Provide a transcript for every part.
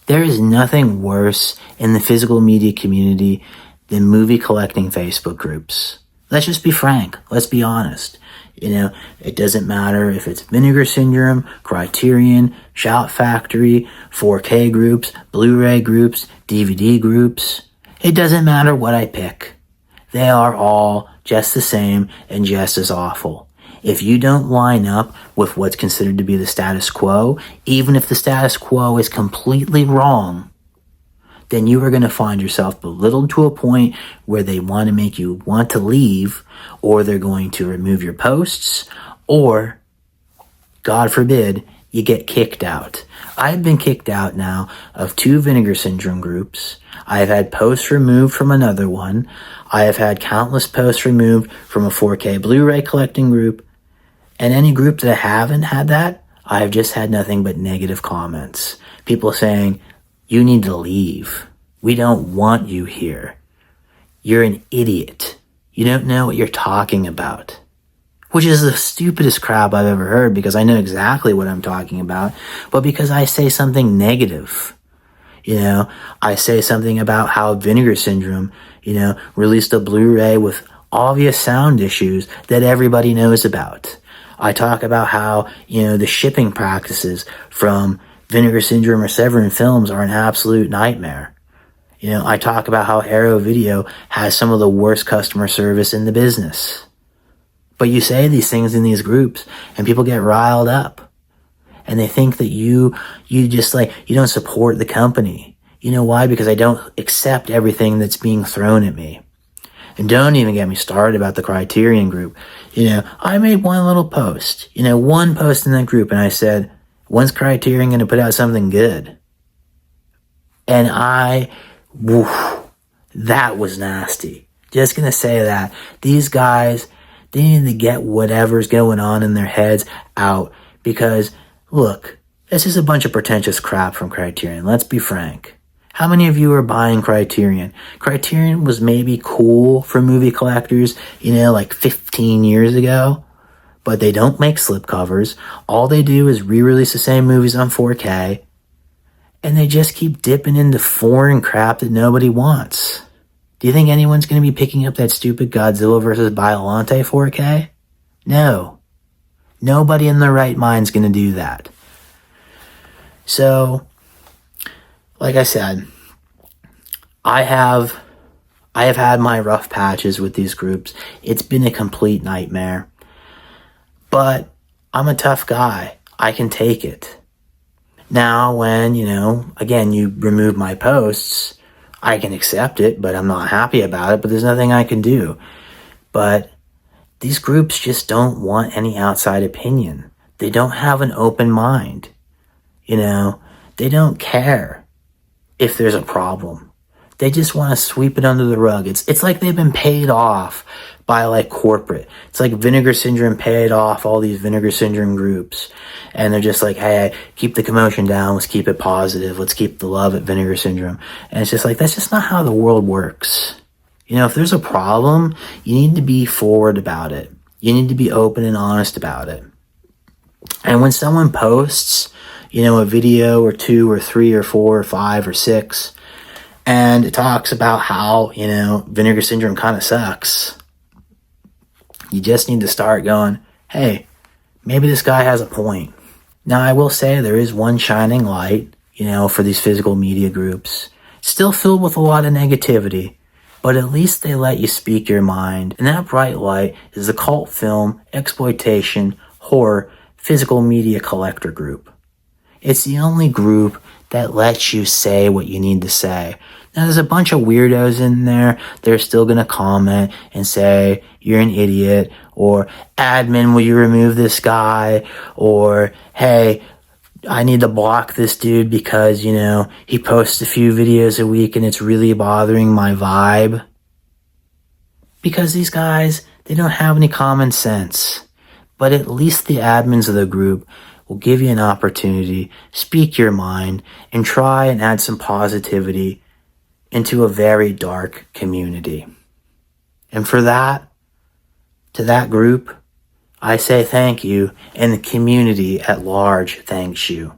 There is nothing worse in the physical media community than movie collecting Facebook groups. Let's just be frank. Let's be honest. It doesn't matter if it's Vinegar Syndrome, Criterion, Shout Factory, 4K groups, Blu-ray groups, DVD groups. It doesn't matter what I pick. They are all just the same and just as awful. If you don't line up with what's considered to be the status quo, even if the status quo is completely wrong, then you are going to find yourself belittled to a point where they want to make you want to leave, or they're going to remove your posts, or, God forbid, you get kicked out. I've been kicked out now of 2 Vinegar Syndrome groups. I have had posts removed from another one. I have had countless posts removed from a 4K Blu-ray collecting group. And any group that haven't had that, I have just had nothing but negative comments. People saying, you need to leave. We don't want you here. You're an idiot. You don't know what you're talking about. Which is the stupidest crap I've ever heard, because I know exactly what I'm talking about, but because I say something negative. I say something about how Vinegar Syndrome, released a Blu-ray with obvious sound issues that everybody knows about. I talk about how, the shipping practices from Vinegar Syndrome or Severin Films are an absolute nightmare. I talk about how Arrow Video has some of the worst customer service in the business. But you say these things in these groups and people get riled up. And they think that you don't support the company. You know why? Because I don't accept everything that's being thrown at me. And don't even get me started about the Criterion group. I made one little post, one post in that group, and I said, when's Criterion going to put out something good? And that was nasty. Just going to say that. These guys, they need to get whatever's going on in their heads out, because, look, this is a bunch of pretentious crap from Criterion. Let's be frank. How many of you are buying Criterion? Criterion was maybe cool for movie collectors, like 15 years ago, but they don't make slipcovers. All they do is re-release the same movies on 4K, and they just keep dipping into foreign crap that nobody wants. Do you think anyone's going to be picking up that stupid Godzilla vs. Biollante 4K? No. Nobody in their right mind's going to do that. So, like I said, I have had my rough patches with these groups. It's been a complete nightmare. But I'm a tough guy. I can take it. Now, when, again, you remove my posts, I can accept it, but I'm not happy about it, but there's nothing I can do. But these groups just don't want any outside opinion. They don't have an open mind. They don't care if there's a problem. They just want to sweep it under the rug. It's like they've been paid off by corporate. It's like Vinegar Syndrome paid off all these Vinegar Syndrome groups. And they're just like, hey, keep the commotion down. Let's keep it positive. Let's keep the love at Vinegar Syndrome. And it's just like, that's just not how the world works. If there's a problem, you need to be forward about it. You need to be open and honest about it. And when someone posts, a video or 2 or 3 or 4 or 5 or 6, and it talks about how, Vinegar Syndrome kind of sucks, you just need to start going, hey, maybe this guy has a point. Now, I will say there is one shining light, for these physical media groups. It's still filled with a lot of negativity, but at least they let you speak your mind. And that bright light is the cult film, exploitation, horror, physical media collector group. It's the only group that lets you say what you need to say. Now, there's a bunch of weirdos in there. They're still going to comment and say, you're an idiot, or admin, will you remove this guy? Or, hey, I need to block this dude because, he posts a few videos a week and it's really bothering my vibe. Because these guys, they don't have any common sense. But at least the admins of the group will give you an opportunity, speak your mind, and try and add some positivity into a very dark community. And for that, to that group, I say thank you, and the community at large thanks you.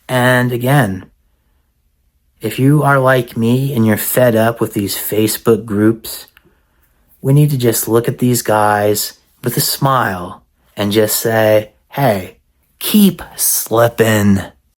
And again, If you are like me and you're fed up with these Facebook groups, we need to just look at these guys with a smile and just say, hey, keep slipping.